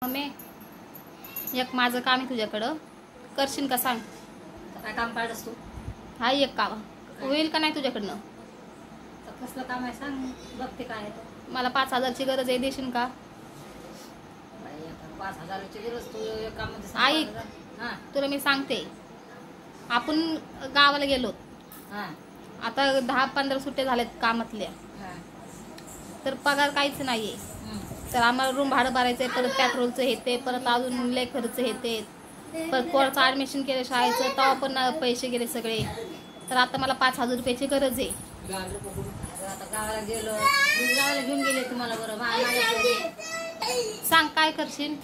Mummy एक माझं काम आहे तुझ्याकडं, करशील का सांग? काय काम काढस तू? हा एक काम होईल का नाही तुझ्याकडनं? कसलं काम आहे सांग, बघते काय आहे. मला 5,000ची गरज आहे, देशील का? 5,000ची गरज तू एक काम मध्ये ऐक, तुला मी सांगते, आपण गावाला गेलो, आता 10-15 सुट्ट्या झाल्यात कामातल्या, तर पगार काहीच नाहीये. तर आम्हाला रूम भाडं भरायचंय, परत पेट्रोलचं हे ते, परत अजून लय खर्च हे ते, परत पोराचं ॲडमिशन केलं शाळेचं, तेव्हा पण पैसे गेले सगळे. तर आता मला 5,000 रुपयाची गरज आहे. आता गावाला गेलो, मी गावाला घेऊन गेले तुम्हाला. बरं सांग काय करशील?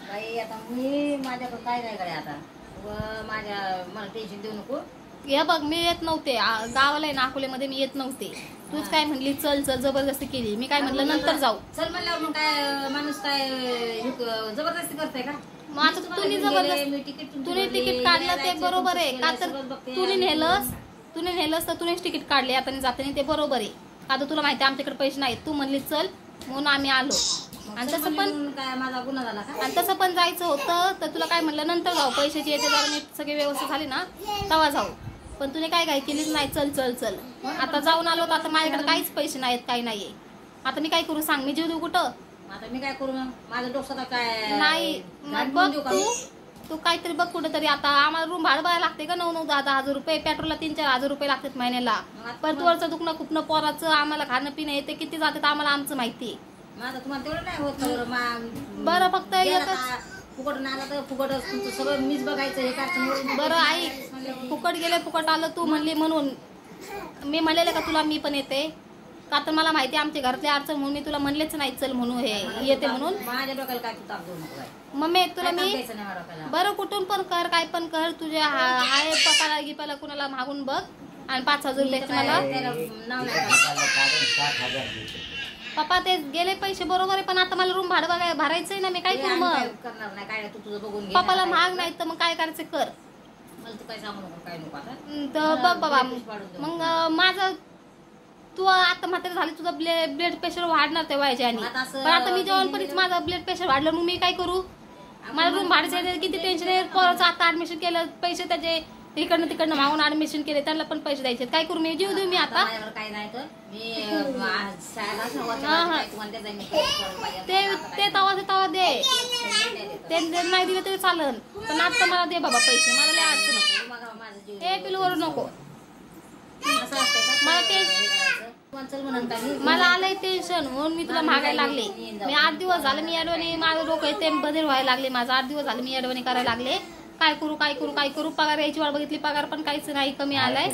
बाई आता मी माझ्याकडं काय नाही कडे आता मला टेन्शन देऊ नको. हे बघ, मी येत नव्हते गावाला आहे ना, अकोल्यामध्ये मी येत नव्हते. तूच काय म्हणली चल चल, जबरदस्ती केली. मी काय म्हणलं नंतर जाऊ. चल म्हणल्यावर मग काय माणूस काय जबरदस्ती करते का? मग आता तुम्ही तुम्ही तिकीट काढलं ते बरोबर आहे का? तर तुम्ही नेलंस तर तुम्हीच तिकीट काढले आता जाताना, ते बरोबर आहे. आता तुला माहिती आमच्याकडे पैसे नाहीत, तू म्हणली चल म्हणून आम्ही आलो. आणि तसं पण काय माझा गुन्हा झाला का? आणि तसं पण जायचं होतं, तर तुला काय म्हणलं नंतर जाऊ, पैशाची येते जरा नीट सगळी व्यवस्था झाली ना तेव्हा जाऊ. पण तुने काय केलीच नाही, चल चल चल. आता जाऊन आलो, तर आता माझ्याकडे काहीच पैसे नाहीत, काही नाहीये. आता मी काय करू सांग? मी जीव देऊ कुठं? आता मी काय करू? माझं डोकं काय नाही. बघ तू काहीतरी बघ कुठेतरी. आता आम्हाला रूम भाडं भरायला लागते का 9-10 हजार रुपये, पेट्रोलला 3-4 हजार रुपये लागतात महिन्याला. परत वरचं दुखणं खुपणं पोराचं, आम्हाला खाणं पिणं येते किती जातात आम्हाला आमचं माहिती. माझं तुम्हाला तेवढं नाही होत बरं फक्त फुकट नाही तर फुकट सगळं मीच बघायचं हे काय. बरं ऐक, फुकट गेले फुकट आलं तू म्हणली म्हणून मी म्हणलेलं का तुला मी पण येते का? तर मला माहिती आमच्या घरातली अडचण म्हणून मी तुला म्हणलेच नाही चल म्हणून, हे येते म्हणून. माझ्या डोक्याला काय तू ताप देऊ नको. मम्मी तुला मी बरं कुठून पण कर, काय पण कर, तुझ्या हाय पप्पाला गिपाला कुणाला मागून बघ. आणि 5,000 रुपयाचे मला पप्पा ते गेले पैसे बरोबर आहे, पण आता मला रूम भाडं भरायचंय ना. मी काय करू मग? करणार नाही काय, तू तुझं बघून घे. पप्पाला महाग नाही तर मग काय करायचं कर. मला तू काय सांगू नको, काय नको आता. तर बघ बाबा, मग माझं तू आता म्हातारी झाली, तुझं ब्लड प्रेशर वाढणार त्या वयाच्या आणि. पण आता मी जेवणपणीच माझं ब्लड प्रेशर वाढलं, मग मी काय करू? मला रूम भाड्याचे किती टेन्शन आहे. पोराचं आता ऍडमिशन केलं, पैसे त्याचे इकडनं तिकडनं मागून ऍडमिशन केले, त्यांना पण पैसे द्यायचे. काय करू मी? जीव देऊ मी आता? काय नाही तर ते तवा दे. ते नाही दिले तरी चालेल, पण आता मला दे बाबा पैसे. मला लय अडचण आहे. पिलूवर नको मला आलंय टेन्शन, म्हणून मी तुला मागायला लागले. मी 8 दिवस झाले मी अडवणी, माझं डोकं ते बदल व्हायला लागले. माझं 8 दिवस झाले मी अडवणी करायला लागले. काय करू? पगार यायची वाट बघितली, पगार पण काहीच नाही, कमी आलाय.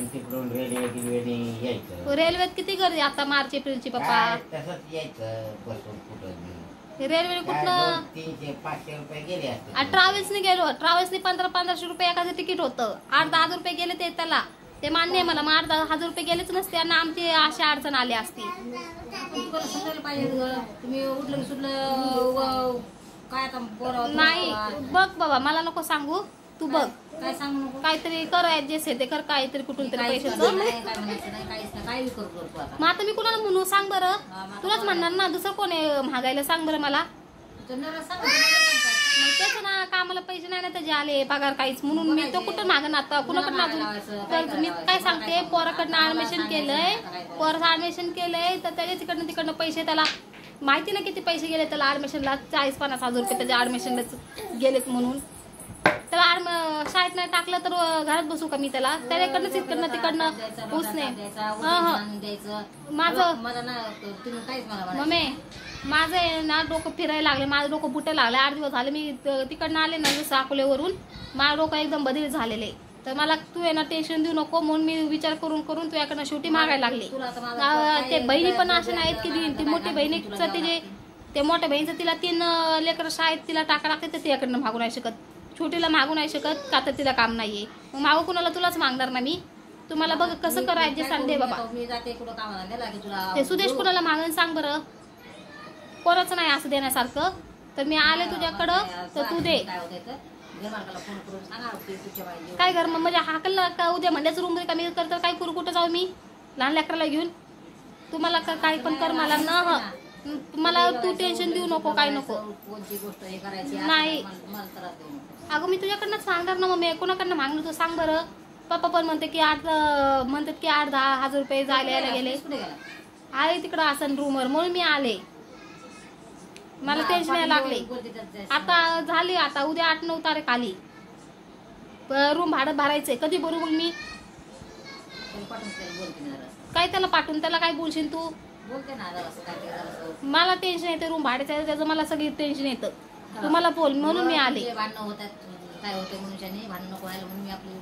रेल्वेत किती गर्दी आता मार्च एप्रिलची पप्पा. रेल्वे कुठनं? 300-500 रुपये गेले. ट्रॅव्हल्सने गेलो, ट्रॅव्हल्सने 1500 रुपये एखादं तिकीट होतं. 8-10 रुपये गेले ते त्याला, ते मान्य आहे मला. मग 8-10 रुपये गेलेच नसते आणि आमची अशी अडचण आली असती. तुम्ही उठलं सुटलं काय आता नाही. बघ बाबा, मला नको सांगू, तू बघ काय सांगू नको. काहीतरी कर, ऍडजस्ट आहे ते कर, काहीतरी कुठून तरी पैशाचं. मग आता मी कुणाला म्हणू सांग बरं? तुलाच म्हणणार ना, दुसरं कोण आहे महागायला? सांग बरं मला. तेच ना, कामाला पैसे नाही ना त्याचे आले, पगार काहीच, म्हणून मी तो कुठं मागण आता कुणाकडनं अजून. तर मी काय सांगते, पोराकडनं ऍडमिशन केलंय, पोराचं ऍडमिशन केलंय, तर त्याच्या तिकडनं पैसे त्याला माहिती ना किती पैसे गेले त्याला ऍडमिशनला. 40-50 हजार रुपये त्याच्या ऍडमिशनलाच गेलेत. म्हणून त्याला शाळेत नाही टाकलं तर घरात बसू का मी त्याला? त्याच्याकडनं तिकडनं तिकडनं उसने माझं मम्मी, माझं आहे ना डोकं फिरायला लागले, माझं डोकं बुटायला लागलं. 8 दिवस झाले मी तिकडनं आले ना, जसं अकोल्यावरून माझं डोकं एकदम बदल झालेले. तर मला तू आहे ना टेन्शन देऊ नको, म्हणून मी विचार करून तुझ्याकडनं शेवटी मागायला लागले. ते बहिणी पण असे नाहीत की देईन. ती मोठी बहिणीचं ते मोठ्या बहिणीचं तिला 3 लेकरं शाळेत तिला टाका लागते, तर तिच्याकडनं मागू नाही शकत. छोटीला मागू नाही शकत का? तर तिला काम नाहीये. मग मागू कुणाला? तुलाच मागणार ना मी. तुम्हाला बघ कसं करायचे सांग बाबा. ते सुदेश कुणाला मागून सांग बरं. कोणाचं नाही असं देण्यासारखं. तर मी आले तुझ्याकडं तर तू दे. काय कर म्हणजे हाकल का उद्या म्हणल्याच रूम मध्ये कमी कर, तर काय करू? कुठं जाऊ मी लहान लेकराला घेऊन? तुम्हाला काही पण कर मला ना. मला तू टेन्शन देऊ नको, काय नको. कोणती गोष्ट हे करायची नाही. मला त्रास देऊ नको. अगं मी तुझ्याकडनं सांगणार ना मम्मी, कोणाकडनं मागणं तू सांग बरं. पप्पा पण म्हणतात की 8-10,000 रुपये जायला यायला गेले. कुठे गेला? आहे तिकडं असं रूमवर, म्हणून मी आले. मला टेन्शन यायला लागले. आता झाली, आता उद्या 8-9 तारीख आली. रूम भाडं भरायचंय. कधी भरू मग मी? काय त्याला पाठवून त्याला काय बोलशील तू? बोलते ना जरासं काय ते जरासं. मला टेन्शन येते रूम भाड्याचं, त्याचं मला सगळी टेन्शन येतं. तुम्हाला बोल म्हणून मी आले. तुझे भांडणं होतात, काय होते मनुष्याने भांडण नको व्हायला म्हणून मी आपली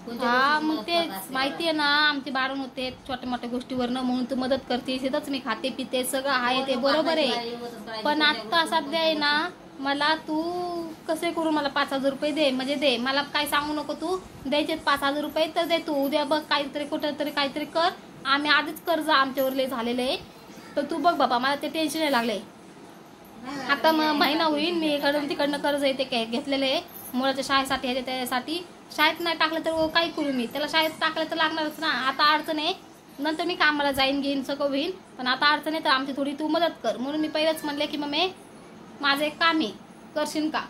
कोणत्या हा गोष्टीची मग मदत ते करत असते माहितीये ना, आमचे भांडण होते छोट्या मोठ्या गोष्टीवरनं, म्हणून तू मदत करते. तिथंच मी खाते पिते, सगळं आहे ते बरोबर आहे. पण आता सध्या आहे ना, मला तू कसे करू, मला 5,000 रुपये दे. म्हणजे दे, मला काय सांगू नको तू. द्यायचे 5,000 रुपये तर दे तू. उद्या बघ काहीतरी कुठं तरी काहीतरी कर. आम्ही आधीच कर्ज आमच्यावर लय झालेलं आहे. तर तू बघ बाबा, मला ते टेन्शन नाही लागले. आता महिना होईल मी इकडून तिकडनं कर्ज येते घेतलेलं आहे मुलाच्या शाळेसाठी आहे. त्यासाठी शाळेत नाही टाकलं तर काय करू मी? त्याला शाळेत टाकलं तर लागणारच ना. आता अडचण आहे, नंतर मी कामाला जाईन घेईन सगळं होईल. पण आता अडचण आहे तर आमची थोडी तू मदत कर. म्हणून मी पहिलेच म्हणले की मम्मी माझं एक काम आहे, करशील का?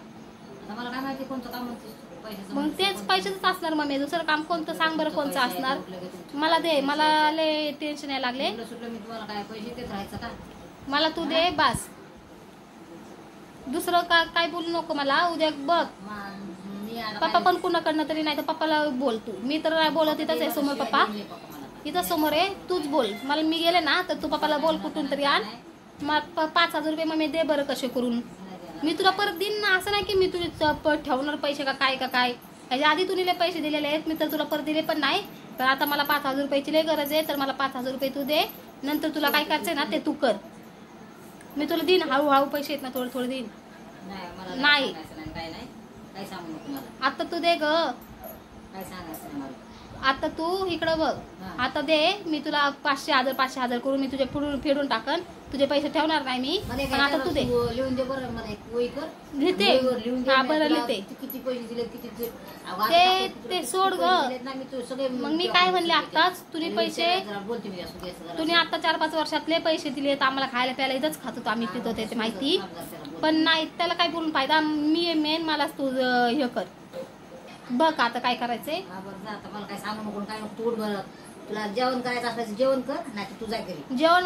मला काय माहिती कोणतं काम म्हणते. मग तेच पैशाच असणार मम्मी, दुसरं काम कोणतं सांग बरं, कोणतं असणार? मला दे, मला लय टेन्शन यायला लागले. मी तुम्हाला काय पैसे देत राहायचं का? मला तू दे बस, दुसरं काय बोलू नको मला. उद्या बघ पप्पा पण कुणाकडनं तरी, नाही तर पप्पाला बोल तू. मी तर नाही बोलत, इथंच आहे समोर पप्पा, इथं समोर आहे, तूच बोल. मला मी गेले ना तर तू पप्पाला बोल कुठून तरी आण. मग 5,000 रुपये मग मी दे बरं कसे करून. मी तुला परत देईन ना, असं नाही की मी तुला ठेवणार पैसे का काय. ह्याच्या आधी तुला पैसे दिलेले आहेत, मी तर तुला परत दिले पण नाही. तर आता मला 5,000 रुपयाची लय गरज आहे, तर मला 5,000 रुपये तू दे. नंतर तुला काय करायचंय ना ते तू कर. मी तुला देईन, हळूहळू पैसे आहेत ना, थोडे थोडे देईन. नाही काय सांगू नको मला. आता तू दे ग, काय सांगायचं मला. आता तू इकडं बघ. आता दे, मी तुला 500,000 करून मी तुझे फेडून टाकन. तुझे पैसे ठेवणार नाही मी, पण आता तू दे. लिहून दे बरं, मला एक वही कर. लिहिते. हा बरं लिहिते. किती पैसे दिले, किती ते सोड ग. मग मी काय म्हणले आताच, तुम्ही पैसे तुम्ही आता 4-5 वर्षातले पैसे दिलेत आम्हाला, खायला प्यायला इथंच खात होतो आम्ही, पितो ते माहिती. पण नाही, त्याला काय बोलून फायदा. मी मेन, मलाच तू हे कर. बघ आता काय करायचंय. मला काय सांगू नको, काय नको. तू बरं, तुला जेवण करायचं असल्याचं जेवण कर, नाही तू जाय घरी. जेवण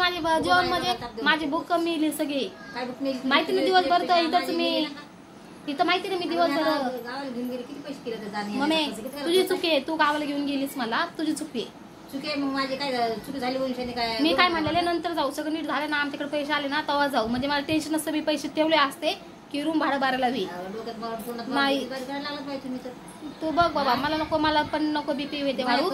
म्हणजे माझी भूक कमी येईल सगळी. काय भूक नाही माहिती ना, दिवसभर तर इथंच मी, इथं माहिती ना मी दिवसभर. गावाला घेऊन गेली, किती पैसे केले मम्मी तुझी चुकी आहे, तू गावाला घेऊन गेलीस मला, तुझी चुकी आहे. चुकी आहे मग माझी. काय चुकी झाली वंशाने? काय मी काय म्हणलेले, नंतर जाऊ, सगळं नीट झालं ना, आमच्याकडे पैसे आले ना तेव्हा जाऊ. म्हणजे मला टेन्शन नसतं, मी पैसे ठेवले असते की रूम भाडं भरायला होईल. नाही तू बघ बाबा, मला नको, मला पण नको बीपी येते वाढू.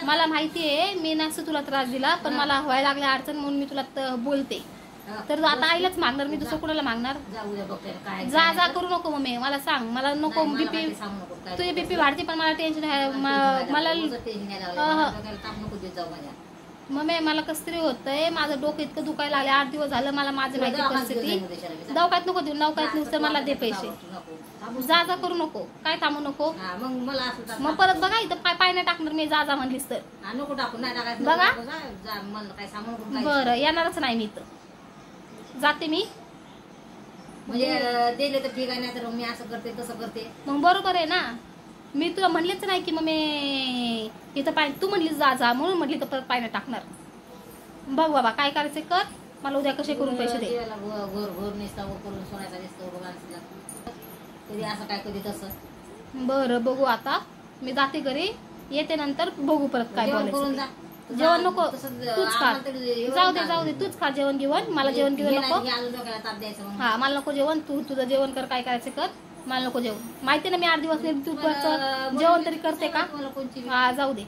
मला माहिती आहे मी नसतं तुला त्रास दिला, पण मला व्हायला लागल्या अडचण म्हणून मी तुला बोलते. तर आता आईलाच मागणार मी, दुसरं कुणाला मागणार? जा करू नको मम्मी, मला सांग. मला नको बीपी, तुझी बीपी वाढते पण मला टेन्शन आहे. मला मम्मी मला कसं तरी होतंय, माझं डोकं इतकं दुखायला लागले. 8 दिवस झालं, मला माझी माहिती परिस्थिती. दवाखान्यात नको देऊ, दवाखान्यात नुसतं मला दे पैसे. जा करू नको, काय थांबू नको. मग परत बघा इथं पाय नाही टाकणार मी, जा म्हणलीस तर. बघा बरं, येणारच नाही मी, इथं जाते मी. म्हणजे दिले तर ठीक आहे, नाही तर मी असं करते तसं करते. मग बरोबर आहे ना, मी तुला म्हणलेच नाही की मग मी इथं पाय, तू म्हणलीस जा म्हणून म्हटली तर परत पाय नाही टाकणार. बघ बाबा काय करायचं कर, मला उद्या कसे करून पैसे दे. कधी असं काय कधी तसं. बरं बघू, आता मी जाते घरी, येते नंतर बघू परत काय बोलायचं. जेवण नको तूच खा, जाऊ दे तूच खा जेवण घेऊन. मला जेवण घेऊन नको. हा मला नको जेवण, तू तुझं जेवण कर, काय करायचं कर, मला नको जेवण. माहिती ना मी 8 दिवस तू जेवण तरी करते का? हा जाऊ दे.